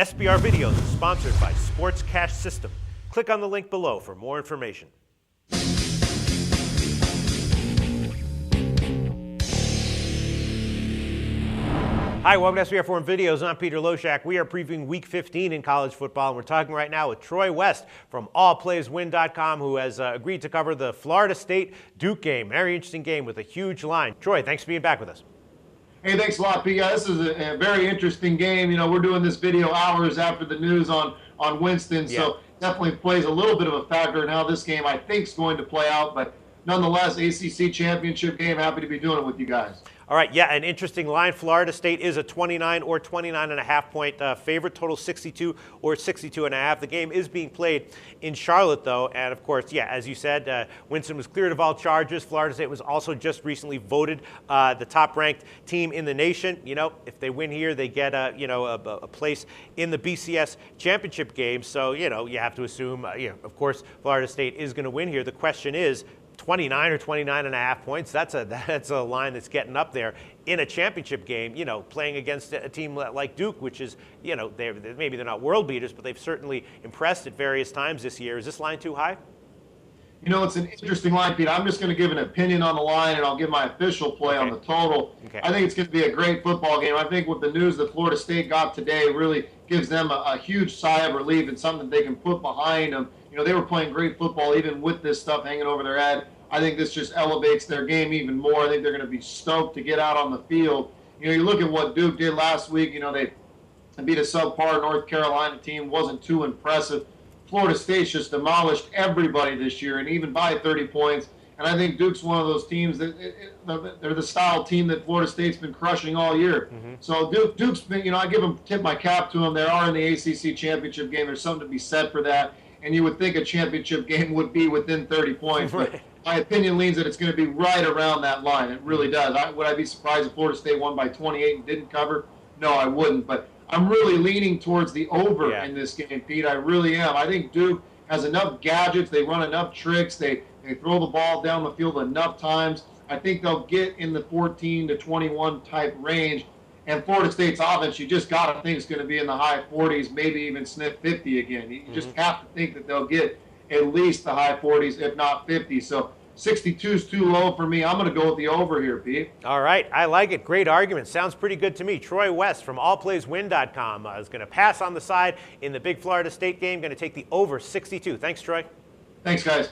SBR Videos is sponsored by Sports Cash System. Click on the link below for more information. Hi, welcome to SBR Forum Videos. I'm Peter Loshak. We are previewing Week 15 in college football, and we're talking right now with Troy West from AllPlaysWin.com, who has agreed to cover the Florida State Duke game. Very interesting game with a huge line. Troy, thanks for being back with us. Hey, thanks a lot, Pete. This is a very interesting game. You know, we're doing this video hours after the news on Winston, so definitely plays a little bit of a factor in how this game, I think, is going to play out. But nonetheless, ACC Championship game, happy to be doing it with you guys. All right, yeah, an interesting line. Florida State is a 29 or 29.5 point favorite, total 62 or 62.5. The game is being played in Charlotte, though, and of course, yeah, as you said, Winston was cleared of all charges. Florida State was also just recently voted the top-ranked team in the nation. You know, if they win here, they get a place in the BCS Championship game. So, you know, you have to assume, of course, Florida State is going to win here. The question is, 29 or 29.5 points, that's a line that's getting up there in a championship game, you know, playing against a team like Duke, which is, you know, maybe they're not world beaters, but they've certainly impressed at various times this year. Is this line too high? You know, it's an interesting line, Pete. I'm just going to give an opinion on the line, and I'll give my official play on the total. Okay. I think it's going to be a great football game. I think with the news that Florida State got today really gives them a huge sigh of relief and something they can put behind them. You know, they were playing great football even with this stuff hanging over their head. I think this just elevates their game even more. I think they're going to be stoked to get out on the field. You know, you look at what Duke did last week. You know, they beat a subpar North Carolina team. Wasn't too impressive. Florida State's just demolished everybody this year, and even by 30 points. And I think Duke's one of those teams that they're the style team that Florida State's been crushing all year. Mm-hmm. So Duke's been, you know, I tip my cap to them. They are in the ACC Championship game. There's something to be said for that. And you would think a championship game would be within 30 points. Right. But my opinion leans that it's going to be right around that line. It really does. Would I be surprised if Florida State won by 28 and didn't cover? No, I wouldn't. But I'm really leaning towards the over in this game, Pete. I really am. I think Duke has enough gadgets. They run enough tricks. They throw the ball down the field enough times. I think they'll get in the 14 to 21 type range. And Florida State's offense, you just got to think it's going to be in the high 40s, maybe even sniff 50 again. You just have to think that they'll get at least the high 40s, if not 50. So 62 is too low for me. I'm going to go with the over here, Pete. All right. I like it. Great argument. Sounds pretty good to me. Troy West from AllPlaysWin.com is going to pass on the side in the big Florida State game, going to take the over 62. Thanks, Troy. Thanks, guys.